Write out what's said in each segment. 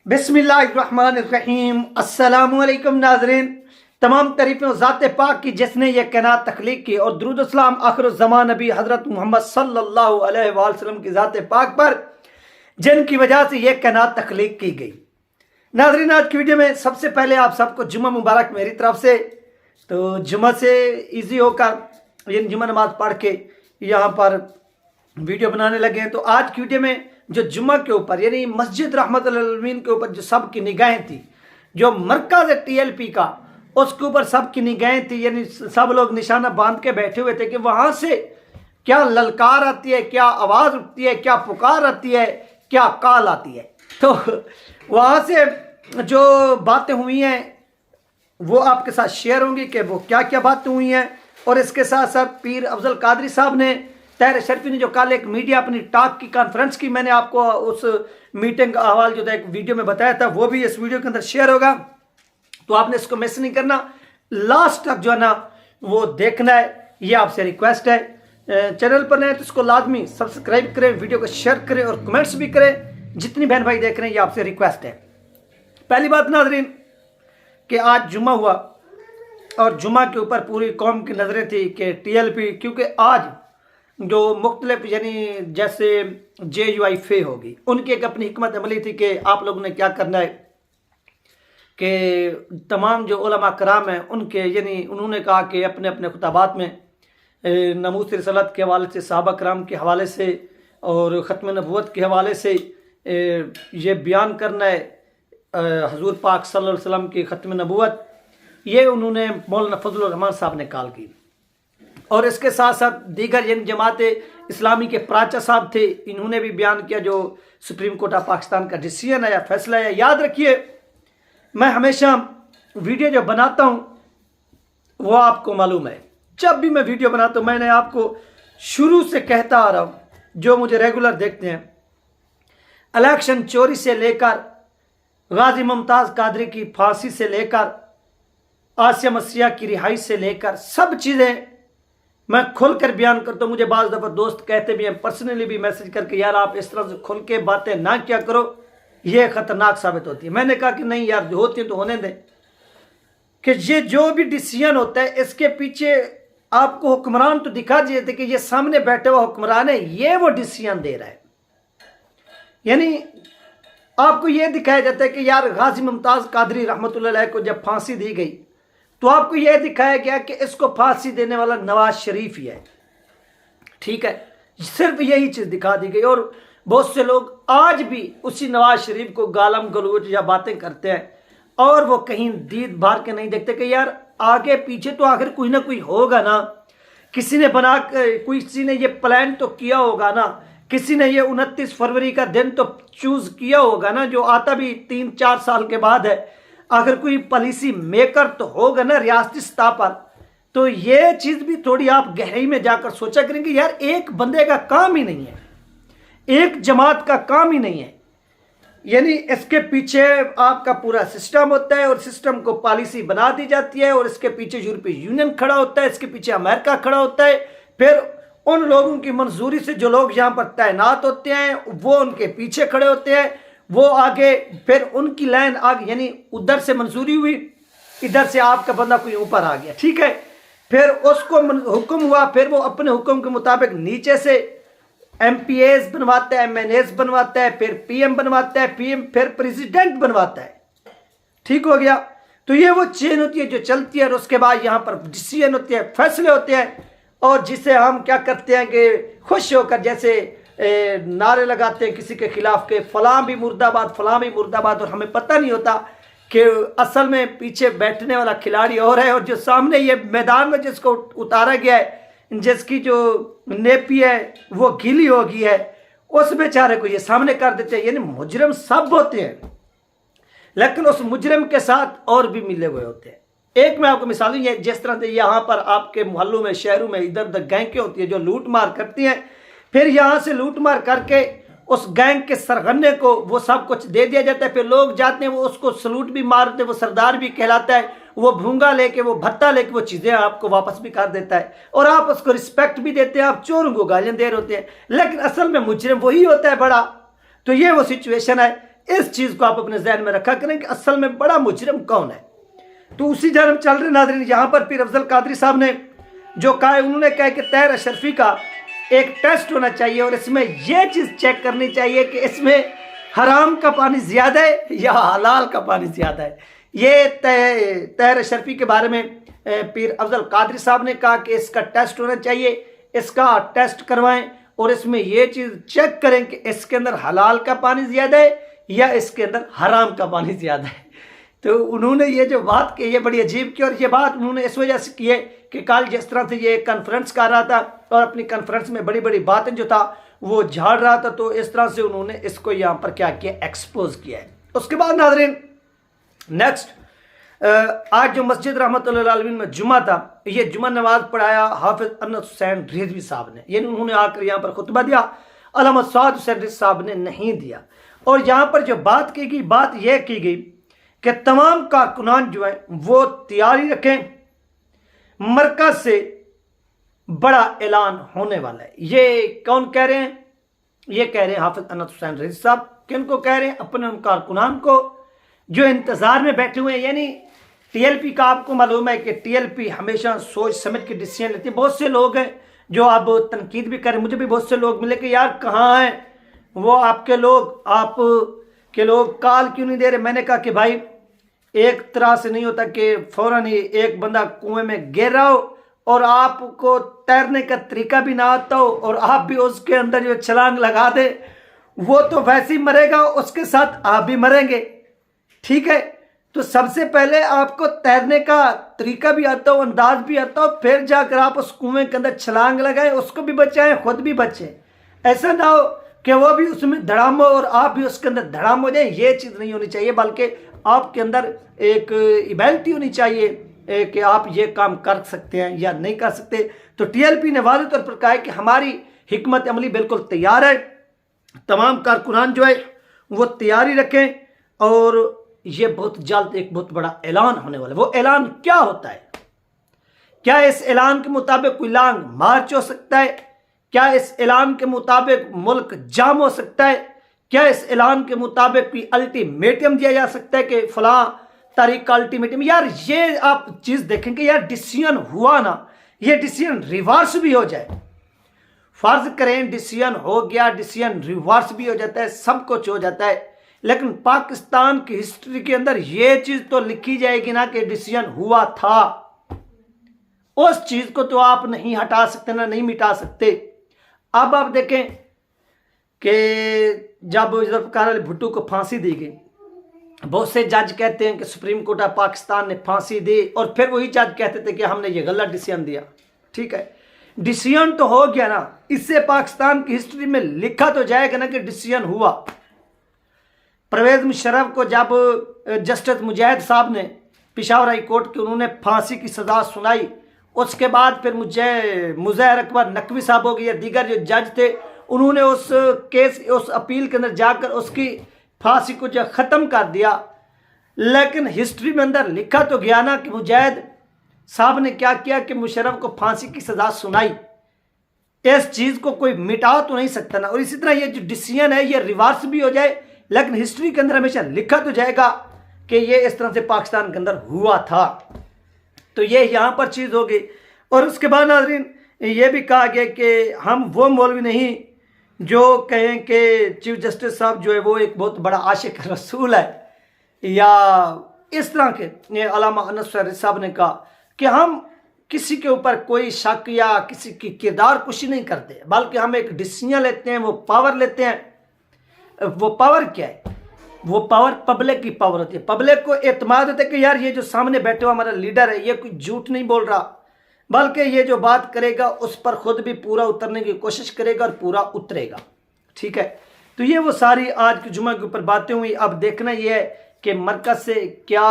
बिस्मिल्लाहिर्रहमानिर्रहीम। अस्सलामुअलैकुम नाज़रीन, तमाम तारीफ़ें ज़ात पाक की जिसने ये कायनात तख्लीक की और दुरूद सलाम आखिरुज़्ज़मान नबी हज़रत मोहम्मद सल्लल्लाहु अलैहि वसल्लम की ज़ात पाक पर जिनकी वजह से ये कायनात तख्लीक की गई। नाज़रीन, आज की वीडियो में सबसे पहले आप सबको जुम्मा मुबारक मेरी तरफ से। तो जुम्मा से ईजी होकर यानी जुम्मा नमाज पढ़ के यहाँ पर वीडियो बनाने लगे हैं। तो आज की वीडियो में जो जुम्मा के ऊपर यानी मस्जिद रहमतुल लिल आलमीन के ऊपर जो सबकी निगाहें थी, जो मरकज़ टीएलपी का उसके ऊपर सबकी निगाहें थी, यानी सब लोग निशाना बांध के बैठे हुए थे कि वहाँ से क्या ललकार आती है, क्या आवाज़ उठती है, क्या पुकार आती है, क्या काल आती है। तो वहाँ से जो बातें हुई हैं वो आपके साथ शेयर होंगी कि वो क्या क्या बातें हुई हैं। और इसके साथ साथ पीर अफजल कादरी साहब ने, ताहिर शरीफी ने जो कल एक मीडिया अपनी टॉक की कॉन्फ्रेंस की, मैंने आपको उस मीटिंग का अहवाल जो था एक वीडियो में बताया था, वो भी इस वीडियो के अंदर शेयर होगा। तो आपने इसको मिस नहीं करना, लास्ट तक जो है ना वो देखना है, ये आपसे रिक्वेस्ट है। चैनल पर नए तो इसको लाजमी सब्सक्राइब करें, वीडियो को शेयर करें और कमेंट्स भी करें। जितनी बहन भाई देख रहे हैं ये आपसे रिक्वेस्ट है। पहली बात नाज़रीन कि आज जुम्मा हुआ और जुम्मा के ऊपर पूरी कौम की नज़रें थी कि टीएलपी, क्योंकि आज जो मुख्तलिफ यानी जैसे JUIF होगी, उनकी एक अपनी हिकमत अमली थी कि आप लोगों ने क्या करना है कि तमाम जो उलमा कराम हैं उनके यानी उन्होंने कहा कि अपने अपने खुताबात में नमूस रिसालत के हवाले से, सहाबा कराम के हवाले से और ख़त्म नबूवत के हवाले से ये बयान करना है हजूर पाक सल्लल्लाहु अलैहि वसल्लम की ख़त्म नबूवत। ये उन्होंने मौलाना फजलुर रहमान साहब ने कॉल की। और इसके साथ साथ दीगर यानी जमात इस्लामी के प्राचा साहब थे, इन्होंने भी बयान किया जो सुप्रीम कोर्ट ऑफ पाकिस्तान का डिसीजन है या फैसला है। याद रखिए, मैं हमेशा वीडियो जो बनाता हूँ वो आपको मालूम है, जब भी मैं वीडियो बनाता हूँ मैंने आपको शुरू से कहता आ रहा हूँ, जो मुझे रेगुलर देखते हैं, इलेक्शन चोरी से लेकर गाजी मुमताज़ कादरी की फांसी से लेकर आसिया मसीहा की रिहाई से लेकर सब चीज़ें मैं खुलकर बयान करता हूँ। मुझे बाज़ दफ़ा दोस्त कहते भी हैं, पर्सनली भी मैसेज करके, यार आप इस तरह से खुल के बातें ना क्या करो, ये ख़तरनाक साबित होती है। मैंने कहा कि नहीं यार, जो होती है तो होने दें, कि ये जो भी डिसीजन होता है इसके पीछे आपको हुक्मरान तो दिखा दिए थे कि ये सामने बैठे हुआ हुक्मरान है, ये वो डिसीजन दे रहा है। यानी आपको ये दिखाया जाता है कि यार गाजी मुमताज़ कादरी रहमतुल्लाह अलैह को जब फांसी दी गई तो आपको यह दिखाया गया कि इसको फांसी देने वाला नवाज शरीफ ही है। ठीक है, सिर्फ यही चीज़ दिखा दी गई। और बहुत से लोग आज भी उसी नवाज शरीफ को गालम गलूच या बातें करते हैं और वो कहीं दीद बार के नहीं देखते कि यार आगे पीछे तो आखिर कोई ना कोई होगा ना, किसी ने बना किसी ने ये प्लान तो किया होगा ना, किसी ने ये 29 फरवरी का दिन तो चूज किया होगा ना, जो आता भी 3-4 साल के बाद है। अगर कोई पॉलिसी मेकर तो होगा ना रियासती सतह पर। तो ये चीज़ भी थोड़ी आप गहराई में जाकर सोचा करेंगे, यार एक बंदे का काम ही नहीं है, एक जमात का काम ही नहीं है, यानी इसके पीछे आपका पूरा सिस्टम होता है और सिस्टम को पॉलिसी बना दी जाती है और इसके पीछे यूरोपीय यूनियन खड़ा होता है, इसके पीछे अमेरिका खड़ा होता है। फिर उन लोगों की मंजूरी से जो लोग यहाँ पर तैनात होते हैं वो उनके पीछे खड़े होते हैं, वो आगे, फिर उनकी लाइन आगे, यानी उधर से मंजूरी हुई, इधर से आपका बंदा कोई ऊपर आ गया, ठीक है, फिर उसको हुक्म हुआ, फिर वो अपने हुक्म के मुताबिक नीचे से MPAs बनवाता है, MNAs बनवाता है, फिर PM बनवाता है, PM फिर प्रेसिडेंट बनवाता है। ठीक हो गया। तो ये वो चेन होती है जो चलती है और उसके बाद यहाँ पर डिसीजन होते हैं, फैसले होते हैं, और जिसे हम क्या करते हैं कि खुश होकर जैसे नारे लगाते हैं किसी के खिलाफ के फलां भी मुर्दाबाद, फलां भी मुर्दाबाद, और हमें पता नहीं होता कि असल में पीछे बैठने वाला खिलाड़ी और है और जो सामने ये मैदान में जिसको उतारा गया है, जिसकी जो नेपी है वो गीली हो गई है, उस बेचारे को ये सामने कर देते हैं। यानी मुजरिम सब होते हैं लेकिन उस मुजरिम के साथ और भी मिले हुए होते हैं। एक मैं आपको मिसाल ये, जिस तरह से यहाँ पर आपके मोहल्लों में, शहरों में इधर उधर गैंग होती है जो लूट मार करती हैं, फिर यहाँ से लूट मार करके उस गैंग के सरगने को वो सब कुछ दे दिया जाता है, फिर लोग जाते हैं वो उसको सलूट भी मारते हैं, वो सरदार भी कहलाता है, वो भूंगा लेके, वो भत्ता लेके वो चीज़ें आपको वापस भी कर देता है और आप उसको रिस्पेक्ट भी देते हैं, आप चोरों को गालियाँ दे रहे होते हैं, लेकिन असल में मुजरिम वही होता है बड़ा। तो ये वो सिचुएशन है इस चीज़ को आप अपने जहन में रखा करें कि असल में बड़ा मुजरिम कौन है। तो उसी जानब चल रहे नाज़रीन, यहाँ पर पीर अफजल कादरी साहब ने जो कहा है, उन्होंने कहा कि तैर अशरफी का एक टेस्ट होना चाहिए और इसमें यह चीज़ चेक करनी चाहिए कि इसमें हराम का पानी ज़्यादा है या हलाल का पानी ज़्यादा है। ये तैर अशरफी के बारे में पीर अफजल कादरी साहब ने कहा कि इसका टेस्ट होना चाहिए, इसका टेस्ट करवाएं और इसमें यह चीज़ चेक करें कि इसके अंदर हलाल का पानी ज़्यादा है या इसके अंदर हराम का पानी ज़्यादा है। तो उन्होंने ये जो बात की ये बड़ी अजीब की, और ये बात उन्होंने इस वजह से की है कि कल जिस तरह से ये कॉन्फ्रेंस कर रहा था और अपनी कॉन्फ्रेंस में बड़ी बड़ी बातें जो था वो झाड़ रहा था, तो इस तरह से उन्होंने इसको यहाँ पर क्या किया, एक्सपोज किया है। उसके बाद नाज़रीन नेक्स्ट, आज जो मस्जिद रहमतुल्लाह अलैहि में जुमा था, ये जुमा नमाज पढ़ाया हाफिज अनस हुसैन रिजवी साहब ने, यानी उन्होंने आकर यहाँ पर खुतबा दिया, अल्लामा सआद हुसैन रिजवी साहब ने नहीं दिया। और यहाँ पर जो बात की गई, बात यह की गई कि तमाम कारकुनान जो है वो तैयारी रखें, मरकज से बड़ा ऐलान होने वाला है। ये कौन कह रहे हैं? ये कह रहे हैं हाफिज अनस हुसैन रिजवी साहब। किनको कह रहे हैं? अपने उन कारकुनान को जो इंतजार में बैठे हुए हैं। यानी टीएलपी का आपको मालूम है कि टीएलपी हमेशा सोच समझ के डिसीजन लेती है। बहुत से लोग हैं जो अब तनकीद भी करें, मुझे भी बहुत से लोग मिले कि यार कहाँ हैं वो आपके लोग, आप के लोग कॉल क्यों नहीं दे रहे। मैंने कहा कि भाई एक तरह से नहीं होता कि फौरन ही एक बंदा कुएं में गिर रहा हो और आपको तैरने का तरीका भी ना आता हो और आप भी उसके अंदर जो छलांग लगा दे, वो तो वैसे ही मरेगा, उसके साथ आप भी मरेंगे। ठीक है, तो सबसे पहले आपको तैरने का तरीका भी आता हो, अंदाज भी आता हो, फिर जाकर आप उस कुएं के अंदर छलांग लगाएं, उसको भी बचाएं, खुद भी बचें। ऐसा ना हो कि वो भी उसमें धड़ाम हो और आप भी उसके अंदर धड़ाम हो जाए। ये चीज़ नहीं होनी चाहिए, बल्कि आपके अंदर एक एबिलिटी होनी चाहिए कि आप ये काम कर सकते हैं या नहीं कर सकते। तो टीएलपी ने वाज़ेह तौर पर कहा है कि हमारी हिकमत अमली बिल्कुल तैयार है, तमाम कारकुनान जो है वो तैयारी रखें और ये बहुत जल्द एक बहुत बड़ा ऐलान होने वाला है। वो ऐलान क्या होता है? क्या इस ऐलान के मुताबिक कोई लॉन्ग मार्च हो सकता है? क्या इस ऐलान के मुताबिक मुल्क जाम हो सकता है? क्या इस ऐलान के मुताबिक कोई अल्टीमेटम दिया जा सकता है कि फलां तारीख का अल्टीमेटम? यार ये आप चीज़ देखेंगे, यार डिसीजन हुआ ना, ये डिसीजन रिवर्स भी हो जाए, फर्ज करें डिसीजन हो गया, डिसीजन रिवर्स भी हो जाता है, सब कुछ हो जाता है, लेकिन पाकिस्तान की हिस्ट्री के अंदर ये चीज़ तो लिखी जाएगी ना कि डिसीजन हुआ था। उस चीज़ को तो आप नहीं हटा सकते ना, नहीं मिटा सकते। अब आप देखें कि जब जुल्फ़िकार अली भुट्टो को फांसी दी गई, बहुत से जज कहते हैं कि सुप्रीम कोर्ट ऑफ पाकिस्तान ने फांसी दी, और फिर वही जज कहते थे कि हमने ये गलत डिसीजन दिया। ठीक है, डिसीजन तो हो गया ना, इससे पाकिस्तान की हिस्ट्री में लिखा तो जाएगा ना कि डिसीजन हुआ। परवेज मुशर्रफ को जब जस्टिस मुजाहिद साहब ने पेशावर हाई कोर्ट के उन्होंने फांसी की सज़ा सुनाई, उसके बाद फिर मुज़हर अकबर नकवी साहब हो गए या दीगर जो जज थे, उन्होंने उस केस उस अपील के अंदर जाकर उसकी फांसी को जो ख़त्म कर दिया। लेकिन हिस्ट्री में अंदर लिखा तो गया ना कि मुजाहिद साहब ने क्या किया कि मुशर्रफ को फांसी की सज़ा सुनाई। इस चीज़ को कोई मिटा तो नहीं सकता ना। और इसी तरह ये जो डिसीजन है ये रिवर्स भी हो जाए, लेकिन हिस्ट्री के अंदर हमेशा लिखा तो जाएगा कि ये इस तरह से पाकिस्तान के अंदर हुआ था। तो ये यहाँ पर चीज़ हो गई। और उसके बाद नाज़रीन ये भी कहा गया कि हम वो मौलवी नहीं जो कहें कि चीफ जस्टिस साहब जो है वो एक बहुत बड़ा आशिक रसूल है, या इस तरह के। अल्लामा अनस हुसैन साहब ने कहा कि हम किसी के ऊपर कोई शक या किसी की किरदार कुशी नहीं करते, बल्कि हम एक डिसीजन लेते हैं, वो पावर लेते हैं। वो पावर क्या है? वो पावर पब्लिक की पावर होती है। पब्लिक को एतमाद होता है कि यार ये जो सामने बैठे हुआ हमारा लीडर है, ये कोई झूठ नहीं बोल रहा, बल्कि ये जो बात करेगा उस पर खुद भी पूरा उतरने की कोशिश करेगा और पूरा उतरेगा। ठीक है, तो ये वो सारी आज की जुमा के ऊपर बातें हुई। अब देखना ये है कि मरकज़ से क्या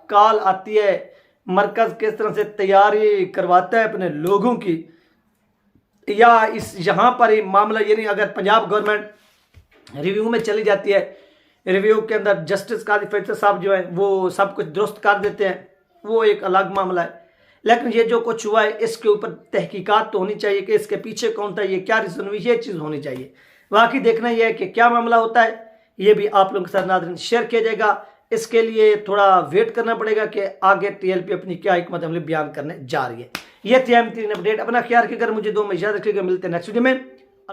कॉल आती है, मरकज़ किस तरह से तैयारी करवाता है अपने लोगों की, या इस यहाँ पर ही मामला ये नहीं। अगर पंजाब गवर्नमेंट रिव्यू में चली जाती है, रिव्यू के अंदर जस्टिस काजी फैसल साहब जो है वो सब कुछ दुरुस्त कर देते हैं, वो एक अलग मामला है। लेकिन ये जो कुछ हुआ है इसके ऊपर तहकीकात तो होनी चाहिए कि इसके पीछे कौन था, ये क्या रीज़न हुई, ये चीज़ होनी चाहिए। बाकी देखना यह है कि क्या मामला होता है, ये भी आप लोगों के साथ नाज़रीन शेयर किया जाएगा। इसके लिए थोड़ा वेट करना पड़ेगा कि आगे टीएलपी अपनी क्या हिकमत अमली बयान करने जा रही है। ये थी अहम तरीन अपडेट। अपना ख्याल रखिएगा, मुझे दो में याद रखिएगा। मिलते हैं नेक्स्ट वीडियो में।